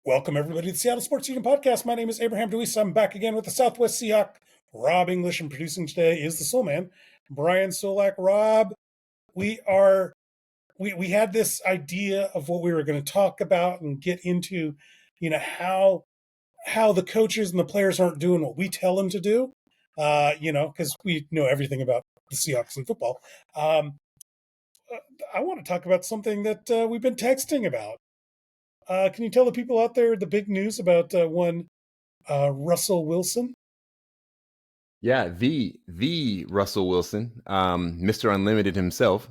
Welcome, everybody, to the Seattle Sports Union Podcast. My name is Abraham DeWeese. I'm back again with the Southwest Seahawk. Rob English, and producing today is the Soulman, Brian Solack. Rob, we had this idea of what we were going to talk about and get into, how the coaches and the players aren't doing what we tell them to do, because we know everything about the Seahawks and football. I want to talk about something that we've been texting about. Can you tell the people out there the big news about one Russell Wilson? Yeah, the Russell Wilson, Mr. Unlimited himself,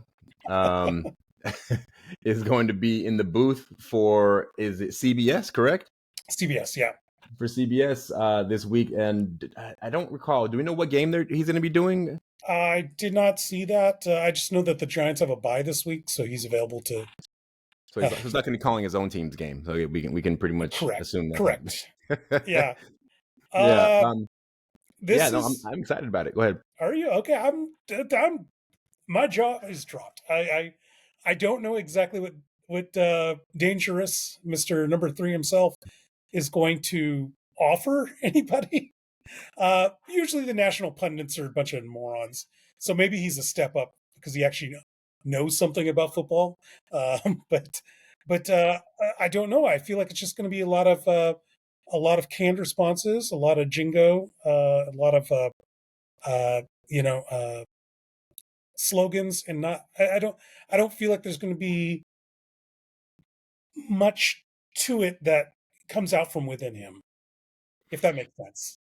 is going to be in the booth for, is it CBS, correct? CBS, yeah. For CBS this week, and I don't recall. Do we know what game he's going to be doing? I did not see that. I just know that the Giants have a bye this week, so he's available to. So he's not going to be calling his own team's game. So we can pretty much assume that. Correct. Yeah. Yeah. I'm excited about it. Go ahead. Are you okay? I'm. My jaw is dropped. I don't know exactly what dangerous Mr. Number 3 himself is going to offer anybody. Usually the national pundits are a bunch of morons, so maybe he's a step up because he actually knows something about football. But I don't know. I feel like it's just going to be a lot of canned responses, a lot of jingo, a lot of slogans, and not. I don't feel like there's going to be much to it that comes out from within him, if that makes sense.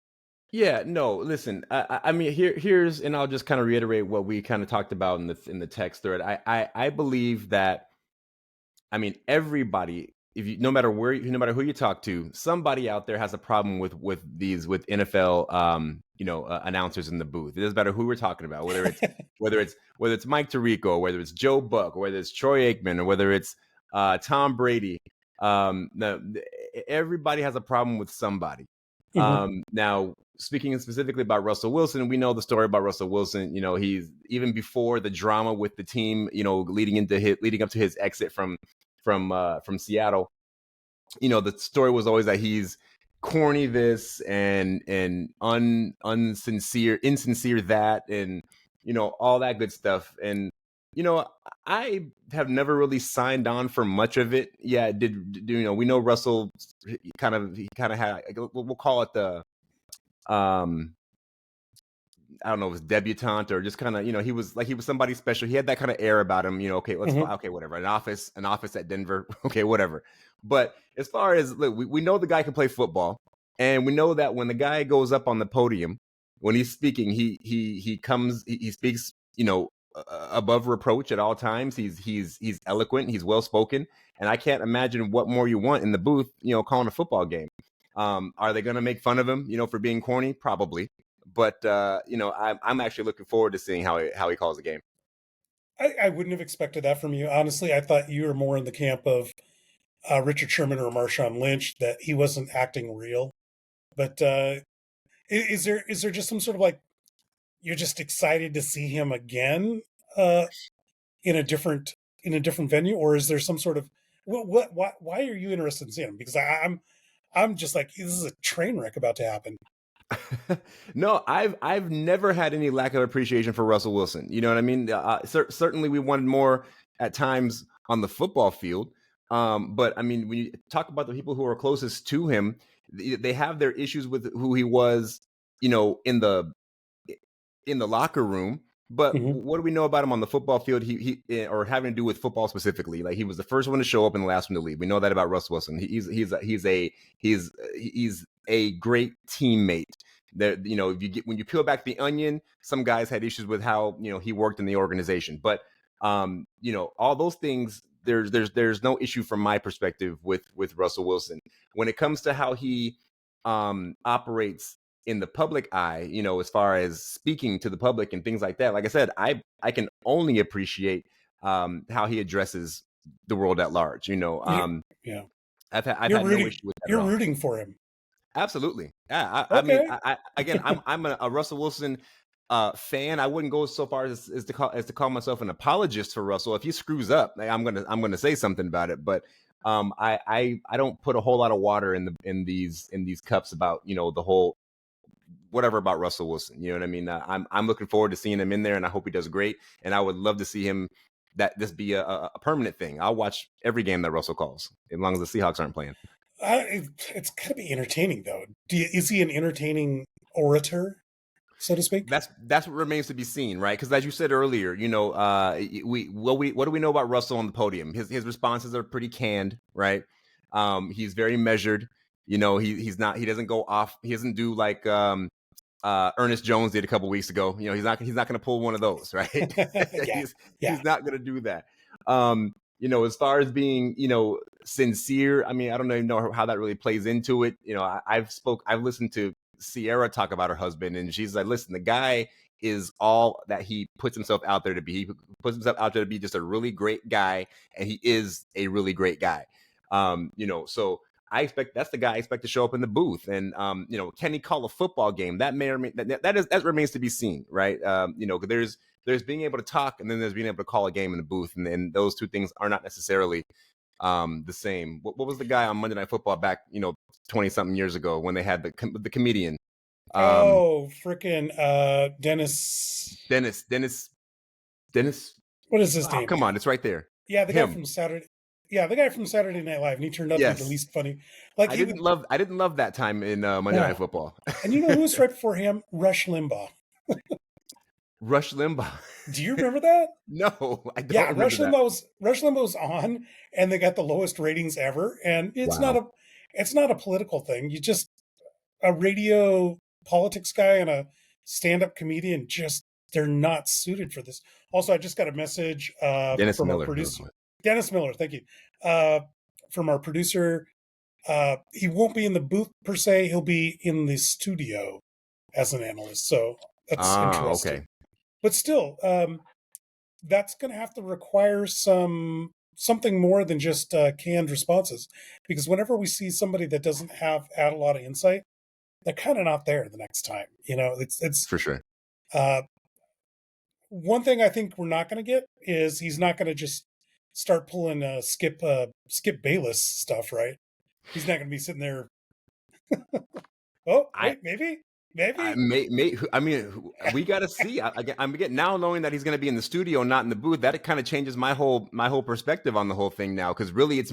Yeah, no, listen, I mean, here's, and I'll just kind of reiterate what we kind of talked about in the text thread. I believe that, I mean, everybody, no matter who you talk to, somebody out there has a problem with NFL, announcers in the booth. It doesn't matter who we're talking about, whether it's Mike Tirico, or whether it's Joe Buck, or whether it's Troy Aikman, or whether it's Tom Brady. Everybody has a problem with somebody. Mm-hmm. Now, speaking specifically about Russell Wilson, we know the story about Russell Wilson. He's, even before the drama with the team, leading up to his exit from Seattle. The story was always that he's corny this and insincere that, and all that good stuff. And I have never really signed on for much of it. Yeah, we know Russell kind of had, we'll call it the I don't know, it was debutante, or just kind of, he was somebody special. He had that kind of air about him, okay, okay, whatever. An office at Denver. Okay, whatever. But as far as, look, we know the guy can play football, and we know that when the guy goes up on the podium, when he's speaking, he speaks, above reproach at all times. He's eloquent, he's well spoken, and I can't imagine what more you want in the booth, calling a football game. Are they going to make fun of him, for being corny? Probably. But, I'm actually looking forward to seeing how he calls the game. I wouldn't have expected that from you. Honestly, I thought you were more in the camp of Richard Sherman or Marshawn Lynch, that he wasn't acting real. But is there just some sort of, like, you're just excited to see him again in a different venue, or is there some sort of why are you interested in seeing him? Because I'm just like, this is a train wreck about to happen. No, I've never had any lack of appreciation for Russell Wilson. You know what I mean? Certainly we wanted more at times on the football field. But I mean, when you talk about the people who are closest to him, they have their issues with who he was, in the locker room. But what do we know about him on the football field? He or having to do with football specifically. Like, he was the first one to show up and the last one to leave. We know that about Russ Wilson. He's a great teammate. That, when you peel back the onion, some guys had issues with how he worked in the organization. But all those things, there's no issue from my perspective with Russell Wilson. When it comes to how he operates in the public eye, as far as speaking to the public and things like that, like I said, I can only appreciate how he addresses the world at large. Yeah. I've had no issue with that. You're rooting for him. Absolutely. Yeah. I mean, I'm a Russell Wilson fan. I wouldn't go so far as to call myself an apologist for Russell. If he screws up, I'm gonna say something about it. But I don't put a whole lot of water in these cups about the whole whatever about Russell Wilson. You know what I mean? I'm looking forward to seeing him in there, and I hope he does great. And I would love to see him that this be a permanent thing. I'll watch every game that Russell calls as long as the Seahawks aren't playing. It's got to be entertaining, though. Is he an entertaining orator, so to speak? That's what remains to be seen, right? Because as you said earlier, what do we know about Russell on the podium? His responses are pretty canned, right? He's very measured. He doesn't go off. He doesn't do like Ernest Jones did a couple weeks ago. He's not going to pull one of those, right? Yeah, he's not going to do that. As far as being, sincere, I mean, I don't even know how that really plays into it. I've listened to Sierra talk about her husband, and she's like, listen, the guy is all that he puts himself out there to be. He puts himself out there to be just a really great guy, and he is a really great guy. So I expect that's the guy I expect to show up in the booth. And can he call a football game? That may or may that remains to be seen, right? There's being able to talk, and then there's being able to call a game in the booth, and those two things are not necessarily the same. What was the guy on Monday Night Football back 20-something years ago when they had the comedian? Freaking Dennis. What is his name? Come on, it's right there. Yeah, the guy from Saturday. Yeah, the guy from Saturday Night Live, and he turned out to be the least funny. Like I didn't love that time in Monday Night Football. And you know who was right before him? Rush Limbaugh. Rush Limbaugh. Do you remember that? No, I don't. Yeah, Rush Limbaugh was on, and they got the lowest ratings ever. And it's not a political thing. You just a radio politics guy and a stand-up comedian. They're not suited for this. Also, I just got a message from our producer, Dennis Miller. Thank you. From our producer, he won't be in the booth per se. He'll be in the studio as an analyst. So that's interesting. Okay. But still, that's going to have to require something more than just canned responses. Because whenever we see somebody that doesn't add a lot of insight, they're kind of not there the next time. It's for sure. One thing I think we're not going to get is he's not going to just start pulling Skip Bayless stuff, right? He's not going to be sitting there. Maybe. I mean, we got to see. I'm getting now knowing that he's going to be in the studio, not in the booth. That kind of changes my whole perspective on the whole thing now, because really it's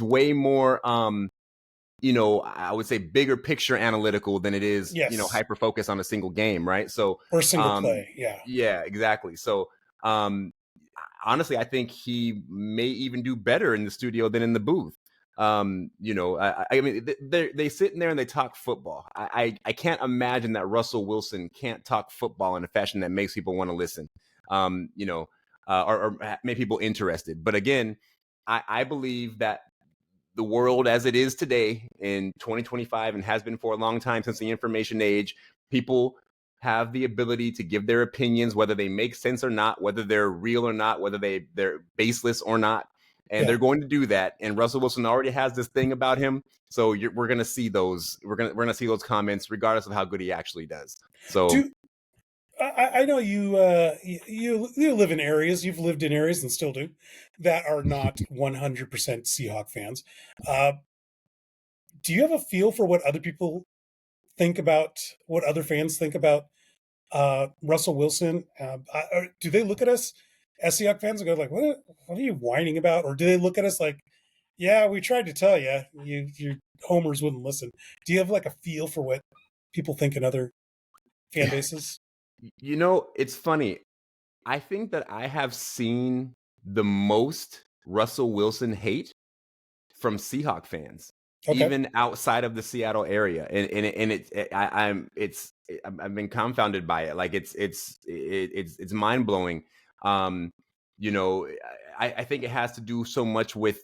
way more. I would say bigger picture analytical than it is, hyper focus on a single game, right? So or single play, yeah, exactly. So honestly, I think he may even do better in the studio than in the booth. I mean, they sit in there and they talk football. I can't imagine that Russell Wilson can't talk football in a fashion that makes people want to listen, or make people interested. But again, I believe that the world as it is today in 2025 and has been for a long time since the information age, people have the ability to give their opinions, whether they make sense or not, whether they're real or not, whether they're baseless or not. And they're going to do that. And Russell Wilson already has this thing about him. So we're going to see those. We're going to see those comments, regardless of how good he actually does. So I know you live in areas. You've lived in areas and still do that are not 100% Seahawk fans. Do you have a feel for what other people think about, what other fans think about Russell Wilson? Do they look at us as Seahawk fans and go like, what are you whining about? Or do they look at us like, yeah, we tried to tell you, your homers wouldn't listen. Do you have like a feel for what people think in other fan bases? It's funny. I think that I have seen the most Russell Wilson hate from Seahawk fans, even outside of the Seattle area, I've been confounded by it. Like it's mind blowing. I think it has to do so much with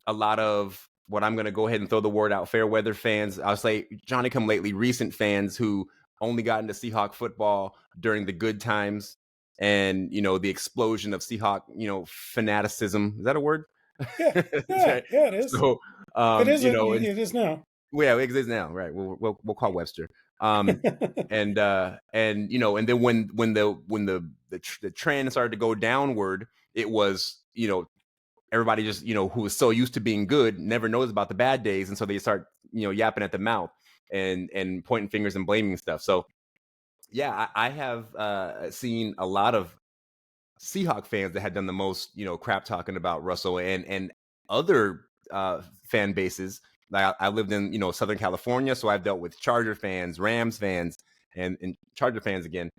a lot of what I'm going to go ahead and throw the word out, fair weather fans. I'll say Johnny come lately, recent fans who only got into Seahawk football during the good times and, the explosion of Seahawk, fanaticism. Is that a word? Yeah, it is. So, it is now. Yeah, it is now. Right. We'll call Webster. And then when the trend started to go downward, it was, everybody just, who is so used to being good never knows about the bad days. And so they start, yapping at the mouth and pointing fingers and blaming stuff. So yeah, I have seen a lot of Seahawk fans that had done the most, crap talking about Russell and other fan bases. Like I lived in, Southern California, so I've dealt with Charger fans, Rams fans, and Charger fans again.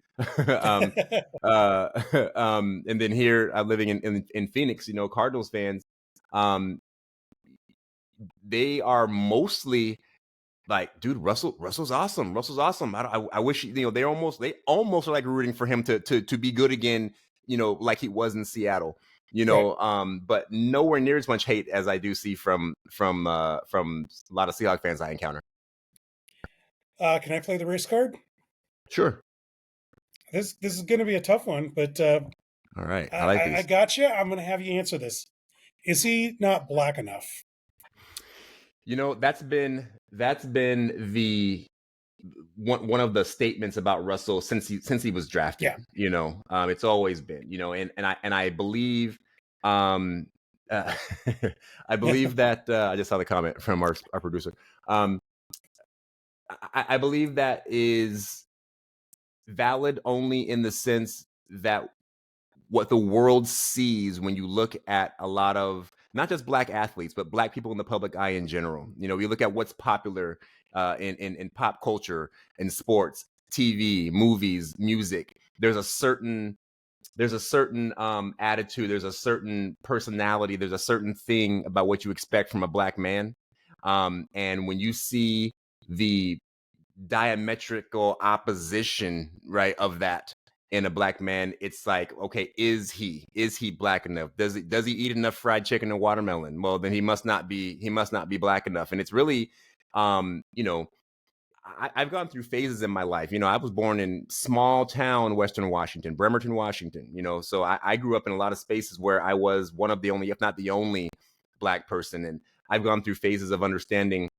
And then here I'm living in Phoenix, Cardinals fans. Um, they are mostly like, dude, Russell's awesome. Russell's awesome. I wish, they almost are like rooting for him to be good again, like he was in Seattle, Right. but nowhere near as much hate as I do see from a lot of Seahawk fans I encounter. Can I play the race card? Sure. This is going to be a tough one, but All right. I like I these. got you. I'm going to have you answer this. Is he not black enough? That's been the one of the statements about Russell since he was drafted. Yeah. It's always been, and I believe I believe that I just saw the comment from our producer. I believe that is valid only in the sense that what the world sees when you look at a lot of not just black athletes, but black people in the public eye in general. You look at what's popular in pop culture, in sports, TV, movies, music. There's a certain attitude. There's a certain personality. There's a certain thing about what you expect from a black man. And when you see the diametrical opposition, right, of that in a black man, it's like, okay, is he black enough? Does he eat enough fried chicken and watermelon? Well, then he must not be black enough. And it's really, I've gone through phases in my life. I was born in small town Western Washington, Bremerton, Washington. So I grew up in a lot of spaces where I was one of the only, if not the only, black person. And I've gone through phases of understanding,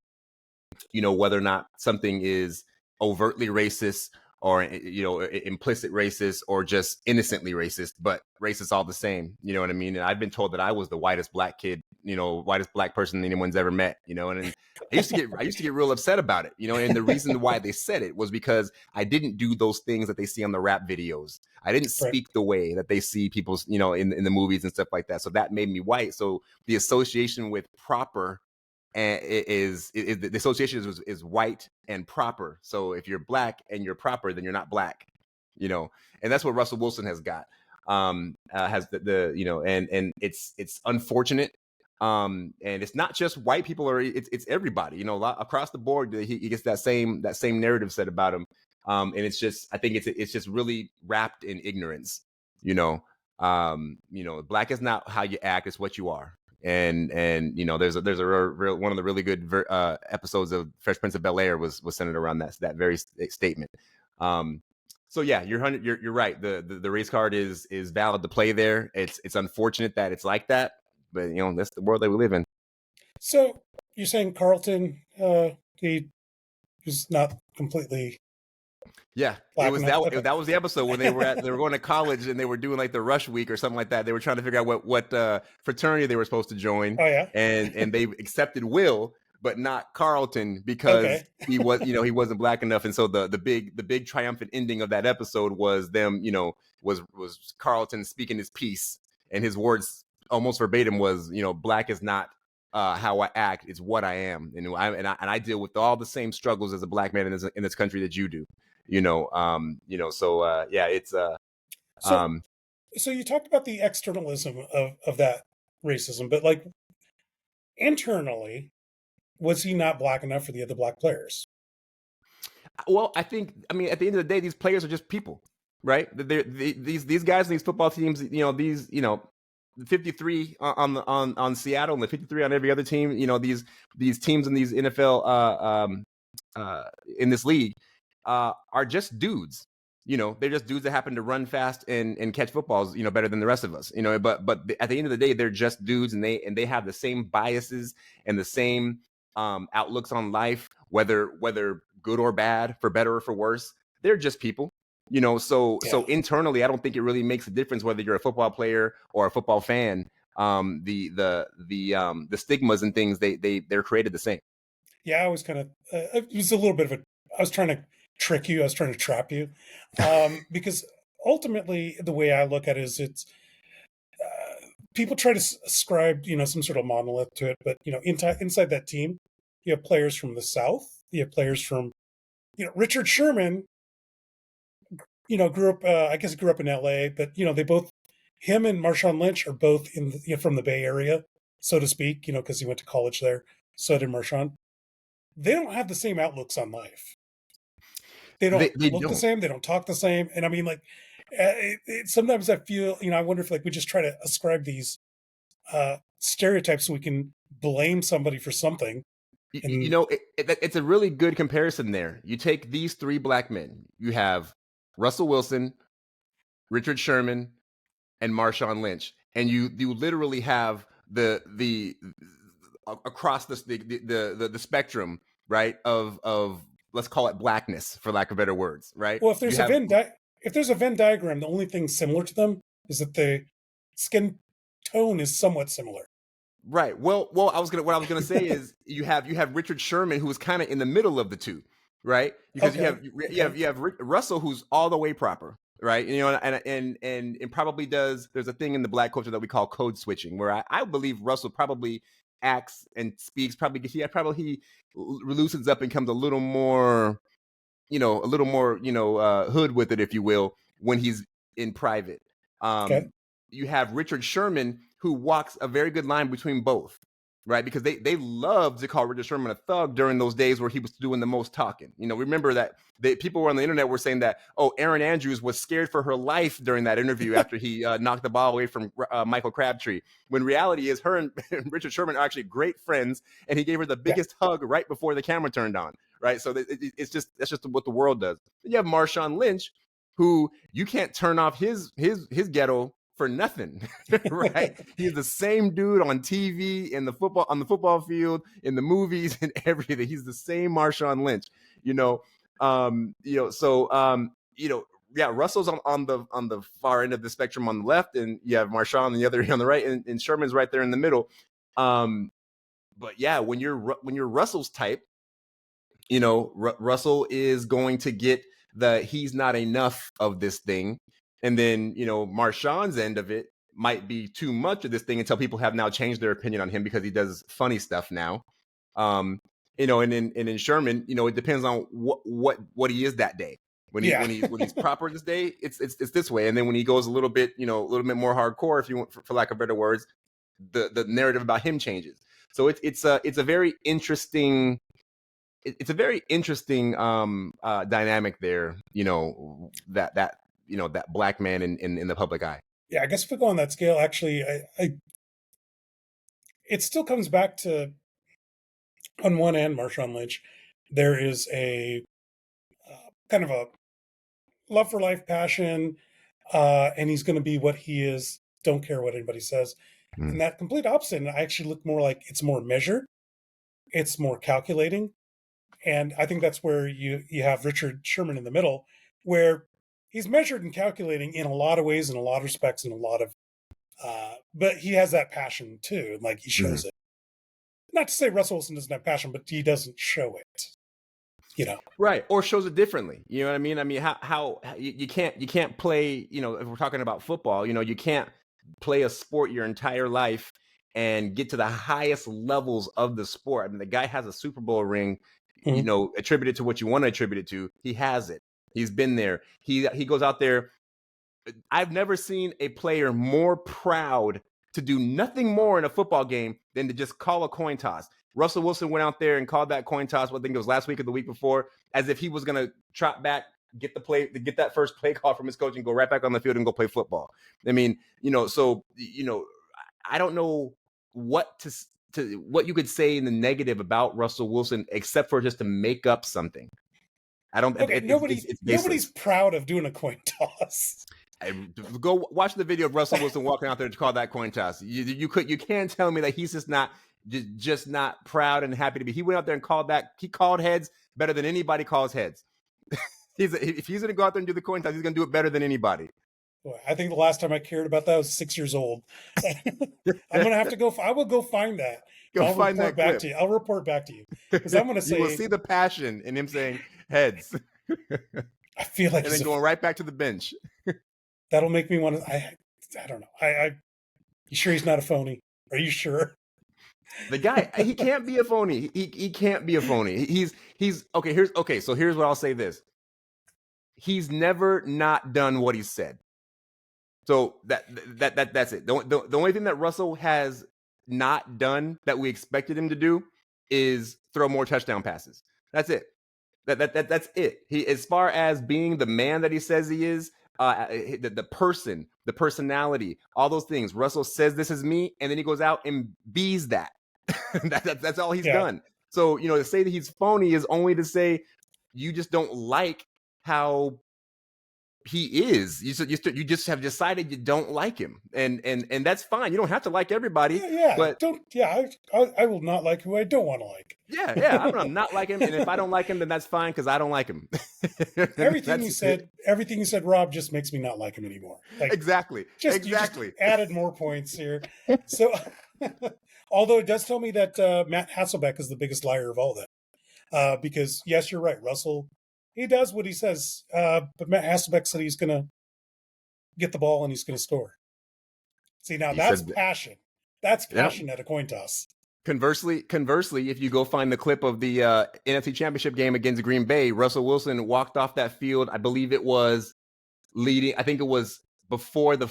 whether or not something is overtly racist or, implicit racist or just innocently racist, but racist all the same. You know what I mean? And I've been told that I was the whitest black kid, whitest black person anyone's ever met, and I used to get real upset about it, and the reason why they said it was because I didn't do those things that they see on the rap videos. I didn't Right. speak the way that they see people, in the movies and stuff like that. So that made me white. So the association with proper and the association is white and proper. So if you're black and you're proper, then you're not black, and that's what Russell Wilson has got. Has and it's unfortunate. And it's not just white people, or it's everybody, a lot across the board. He gets that same narrative said about him. And it's just, I think it's just really wrapped in ignorance. Black is not how you act; it's what you are. And there's a real one of the really good episodes of Fresh Prince of Bel-Air was centered around that very statement. So yeah, you're right. The race card is valid to play there. It's unfortunate that it's like that, but that's the world that we live in. So you're saying Carlton, he was not completely. Yeah, it was that. Okay. That was the episode when they were going to college and they were doing like the rush week or something like that. They were trying to figure out what fraternity they were supposed to join. Oh yeah, and they accepted Will, but not Carlton because he was he wasn't black enough. And so the big triumphant ending of that episode was them was Carlton speaking his piece, and his words almost verbatim was black is not how I act, it's what I am, and I deal with all the same struggles as a black man in this country that you do. So yeah, it's so you talked about the externalism of that racism, but like internally, was he not black enough for the other black players? Well, I mean, at the end of the day, these players are just people, right? These guys in these football teams, these 53 on Seattle and the 53 on every other team, these teams in these NFL in this league are just dudes. They're just dudes that happen to run fast and catch footballs, better than the rest of us. But at the end of the day, they're just dudes, and they have the same biases and the same outlooks on life, whether good or bad, for better or for worse. They're just people. So internally, I don't think it really makes a difference whether you're a football player or a football fan. the stigmas and things they're created the same. Yeah, I was kind of, it was a little bit of I was trying to trick you. I was trying to trap you. Because ultimately the way I look at it is people try to ascribe, some sort of monolith to it, but, inside that team, you have players from the South, you have players from, Richard Sherman, grew up, I guess he grew up in LA, but, him and Marshawn Lynch are both from the Bay Area, so to speak, because he went to college there. So did Marshawn. They don't have the same outlooks on life. They don't look the same. They don't talk the same. And I mean, like, sometimes I feel, I wonder if like we just try to ascribe these stereotypes so we can blame somebody for something. And, it's a really good comparison there. You take these three black men. You have Russell Wilson, Richard Sherman, and Marshawn Lynch, and you literally have the across the spectrum, right, of let's call it blackness, for lack of better words, right? Well, if there's a Venn diagram, the only thing similar to them is that the skin tone is somewhat similar. Right. Well, what I was gonna say is you have Richard Sherman, who is kind of in the middle of the two, right? Because you have Russell, who's all the way proper, right? And probably does. There's a thing in the black culture that we call code switching, where I believe Russell probably acts and speaks. He loosens up and becomes a little more hood with it, if you will, when he's in private. You have Richard Sherman, who walks a very good line between both, right? Because they love to call Richard Sherman a thug during those days where he was doing the most talking. Remember that people were on the internet were saying that, Erin Andrews was scared for her life during that interview after he knocked the ball away from Michael Crabtree. When reality is her and Richard Sherman are actually great friends, and he gave her the biggest hug right before the camera turned on, right? So that's just what the world does. Then you have Marshawn Lynch, who you can't turn off his ghetto for nothing, right? He's the same dude on TV, on the football field, in the movies, and everything. He's the same Marshawn Lynch, Russell's on the far end of the spectrum on the left, and you have Marshawn on the other on the right, and Sherman's right there in the middle. But yeah, when you're Russell's type, Russell is going to get he's not enough of this thing. And then, Marshawn's end of it might be too much of this thing until people have now changed their opinion on him because he does funny stuff now. And in Sherman, it depends on what he is that day. When he's proper this day, it's this way. And then when he goes a little bit more hardcore, if you want, for lack of better words, the narrative about him changes. So it's a very interesting. It's a very interesting dynamic there. That black man in the public eye. Yeah, I guess if we go on that scale, actually, it still comes back to, on one end, Marshawn Lynch, there is a kind of a love for life passion, and he's going to be what he is, don't care what anybody says. And that complete opposite, and I actually look more like it's more measured, it's more calculating. And I think that's where you have Richard Sherman in the middle, where he's measured and calculating in a lot of ways, in a lot of respects, in a lot of, but he has that passion too. Like he shows it. Not to say Russell Wilson doesn't have passion, but he doesn't show it. Right, or shows it differently. You know what I mean? I mean, how you can't play. If we're talking about football, you can't play a sport your entire life and get to the highest levels of the sport. I mean, the guy has a Super Bowl ring. Attributed to what you want to attribute it to. He has it. He's been there. He goes out there. I've never seen a player more proud to do nothing more in a football game than to just call a coin toss. Russell Wilson went out there and called that coin toss. I think it was last week or the week before, as if he was going to trot back, get that first play call from his coach and go right back on the field and go play football. I mean, I don't know what you could say in the negative about Russell Wilson, except for just to make up something. I don't. Okay, nobody's proud of doing a coin toss. Go watch the video of Russell Wilson walking out there to call that coin toss. You can't tell me that he's just not proud and happy to be. He went out there and called back. He called heads better than anybody calls heads. If he's going to go out there and do the coin toss, he's going to do it better than anybody. Boy, I think the last time I cared about that was 6 years old. I'm gonna have to go. I will go find that. Go I'll find report that back clip. to you. I'll report back to you because I'm gonna You will say see the passion in him saying heads, I feel like and then going right back to the bench. that'll make me want to. I don't know. You sure he's not a phony? Are you sure? The guy, he can't be a phony. He can't be a phony. He's okay. So here's what I'll say. He's never not done what he said. So that's it. The only thing that Russell has not done that we expected him to do is throw more touchdown passes. That's it. That's it. He, as far as being the man that he says he is, the person, the personality, all those things. Russell says this is me, and then he goes out and bees that. That's all he's done. So, to say that he's phony is only to say you just don't like how he is. You just have decided you don't like him, and that's fine. You don't have to like everybody. But I will not like who I don't want to like. I'm gonna not like him, and if I don't like him, then that's fine because I don't like him. Everything you said, Rob, just makes me not like him anymore. Like, exactly. You just added more points here. So, although it does tell me that Matt Hasselbeck is the biggest liar of all of them, because yes, you're right, Russell. He does what he says, but Matt Hasselbeck said he's going to get the ball and he's going to score. See, now that's passion. That's passion at a coin toss. Conversely, if you go find the clip of the NFC Championship game against Green Bay, Russell Wilson walked off that field. I believe it was leading. I think it was before the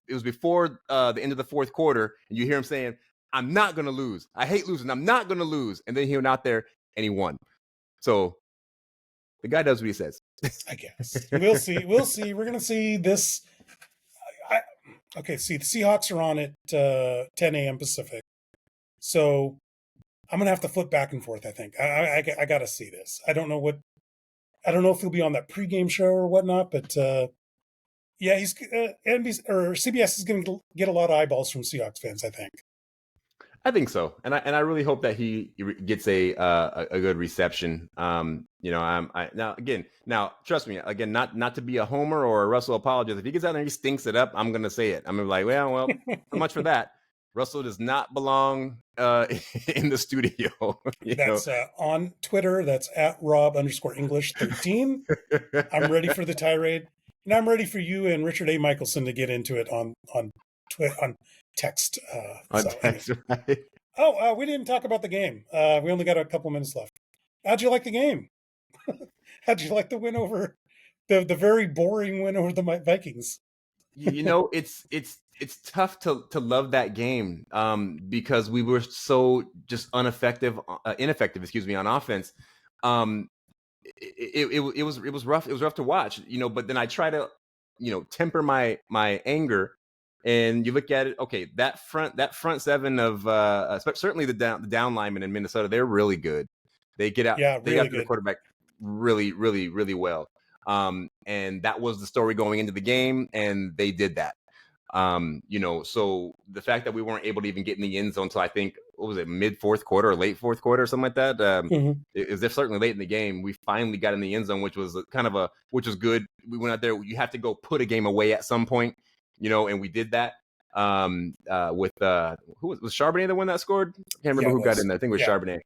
end of the fourth quarter, and you hear him saying, "I'm not going to lose. I hate losing. I'm not going to lose." And then he went out there and he won. So the guy does what he says. I guess we'll see. We're going to see this. See, the Seahawks are on at 10 a.m. Pacific. So I'm going to have to flip back and forth, I think. I got to see this. I don't know if he'll be on that pregame show or whatnot, but he's NBC or CBS is going to get a lot of eyeballs from Seahawks fans, I think. I think so, and I really hope that he gets a good reception. Now trust me, again, not to be a homer or a Russell apologist. If he gets out there and he stinks it up, I'm gonna say it. I'm gonna be like, well, so much for that. Russell does not belong in the studio. That's on Twitter. That's at Rob_English13. I'm ready for the tirade, and I'm ready for you and Richard A. Michelson to get into it on text. Right. Oh, we didn't talk about the game. We only got a couple minutes left. How'd you like the game? How'd you like the win over the very boring win over the Vikings? It's tough to love that game because we were so just ineffective, on offense. It was rough. It was rough to watch, but then I try to, temper my anger. And you look at it, okay, that front seven of certainly the down linemen in Minnesota, they're really good. They get out, they got the quarterback really, really, really well. And that was the story going into the game, and they did that. So the fact that we weren't able to even get in the end zone until I think, what was it, mid fourth quarter or late fourth quarter or something like that? It was certainly late in the game. We finally got in the end zone, which was which was good. We went out there. You have to go put a game away at some point. And we did that with who was Charbonnet the one that scored? I can't remember who got in there. I think it was Charbonnet.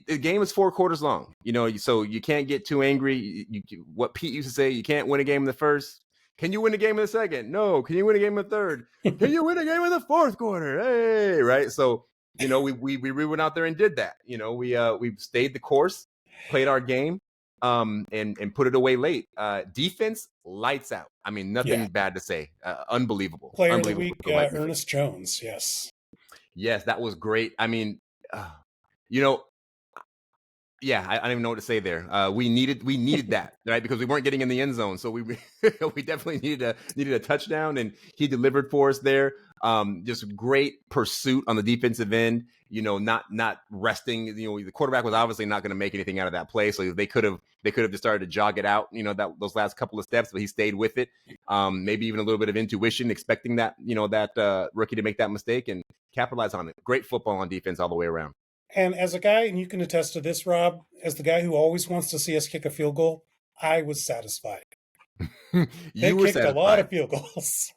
The game is 4 quarters long. So you can't get too angry. What Pete used to say, you can't win a game in the first. Can you win a game in the second? No. Can you win a game in the third? Can you win a game in the fourth quarter? Hey, right. So we went out there and did that. We stayed the course, played our game. And put it away late. Defense, lights out. I mean, nothing bad to say. Unbelievable. Player of the week, Ernest Jones. Yes, that was great. I mean, I don't even know what to say there. We needed that, right? Because we weren't getting in the end zone, so we we definitely needed a touchdown, and he delivered for us there. Just great pursuit on the defensive end. Not resting. The quarterback was obviously not going to make anything out of that play, so they could have just started to jog it out. Those last couple of steps, but he stayed with it. Maybe even a little bit of intuition, expecting that that rookie to make that mistake and capitalize on it. Great football on defense all the way around. And as a guy, and you can attest to this, Rob, as the guy who always wants to see us kick a field goal, I was satisfied. They You were kicked a lot satisfied. of field goals.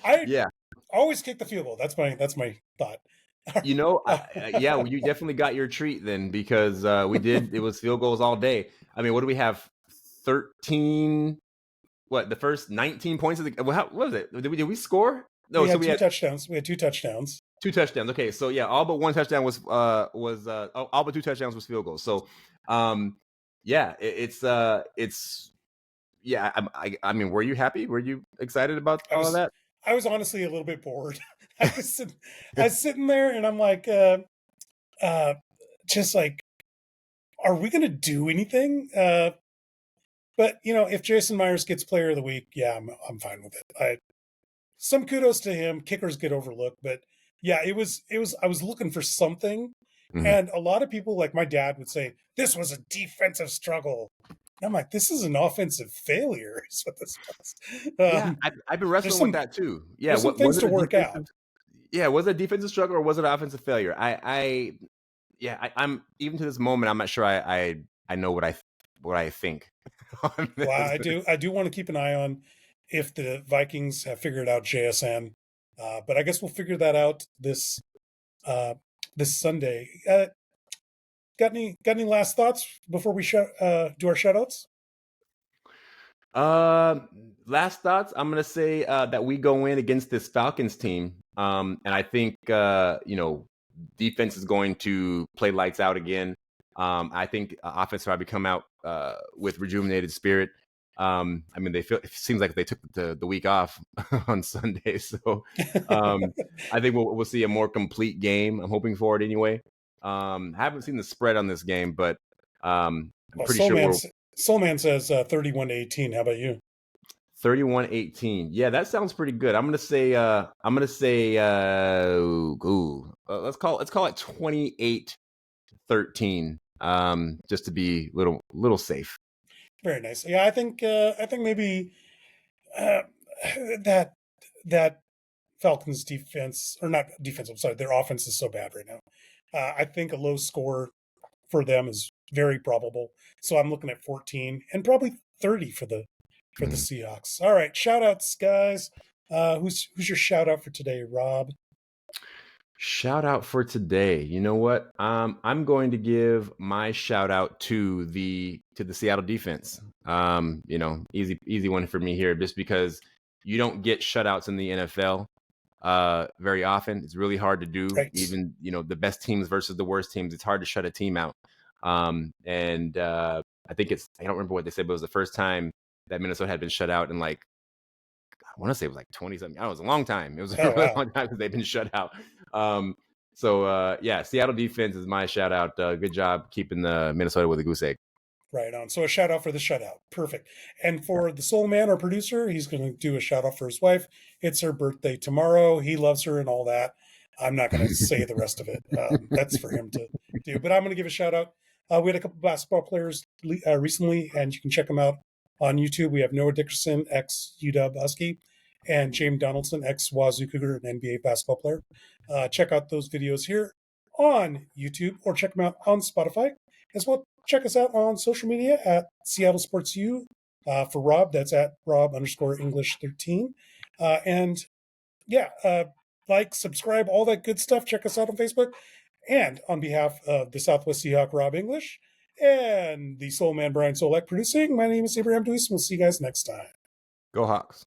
I Yeah. always kick the field goal. That's my thought. Yeah, well, you definitely got your treat then because we did. It was field goals all day. I mean, what do we have? 13. What the first 19 points of the? What was it? Did we score? No, We so had we two had touchdowns. We had 2 touchdowns. two touchdowns. Okay, so yeah, all but one touchdown was all but two touchdowns was field goals. So, yeah, it's yeah. I mean, were you happy? Were you excited about I all of was that? I was honestly a little bit bored. I was sitting there and I'm like, uh, just like, are we going to do anything? But if Jason Myers gets Player of the Week, yeah, I'm fine with it. Some kudos to him. Kickers get overlooked, but yeah, it was. I was looking for something, Mhm. and a lot of people, like my dad, would say this was a defensive struggle. And I'm like, this is an offensive failure. Is what this was. Yeah, I've been There's wrestling with some that too. Yeah, there's some what things was it to a work defensive? out. Yeah, was it a defensive struggle or was it an offensive failure? Yeah, I'm even to this moment, I'm not sure I know what I think on Well, this. I do want to keep an eye on if the Vikings have figured out JSN, but I guess we'll figure that out uh, this Sunday. Got any last thoughts before we do our shoutouts? Last thoughts. I'm gonna say that we go in against this Falcons team, and I think defense is going to play lights out again. I think offense will probably come out with rejuvenated spirit. I mean, it seems like they took the week off on Sunday, so I think we'll see a more complete game. I'm hoping for it anyway. Haven't seen the spread on this game, but I'm Well, pretty sure we're Soulman says 31-18. How about you? 31-18. Yeah, that sounds pretty good. Let's call it 28-13. Just to be little safe. Very nice. Yeah, I think maybe uh, that that Falcons defense, or not defense, I'm sorry, their offense is so bad right now. I think a low score for them is very probable. So I'm looking at 14 and probably 30 for the Mhm. Seahawks. All right, shout outs, guys. Who's your shout out for today, Rob? Shout out for today. You know what? I'm going to give my shout out to the Seattle defense. Easy one for me here, just because you don't get shutouts in the NFL very often. It's really hard to do. Right. Even the best teams versus the worst teams, it's hard to shut a team out. And I think I don't remember what they said, but it was the first time that Minnesota had been shut out in like I want to say it was like 20 something. It was a long time. It was a Oh really wow. long time because they've been shut out. So yeah, Seattle defense is my shout out. Good job keeping the Minnesota with a goose egg. Right on. So a shout out for the shutout. Perfect. And for the Soul Man, our producer, he's going to do a shout out for his wife. It's her birthday tomorrow. He loves her and all that. I'm not going to say the rest of it. That's for him to do. But I'm going to give a shout out. We had a couple basketball players recently, and you can check them out on YouTube. We have Noah Dickerson, ex UW Husky, and James Donaldson, ex Wazoo Cougar, an NBA basketball player. Check out those videos here on YouTube, or check them out on Spotify as well. Check us out on social media at Seattle Sports U. For Rob, that's at Rob_English13. And yeah, like, subscribe, all that good stuff. Check us out on Facebook. And on behalf of the Southwest Seahawk, Rob English, and the Soul Man, Brian Solack producing, my name is Abraham DeWeese. We'll see you guys next time. Go Hawks.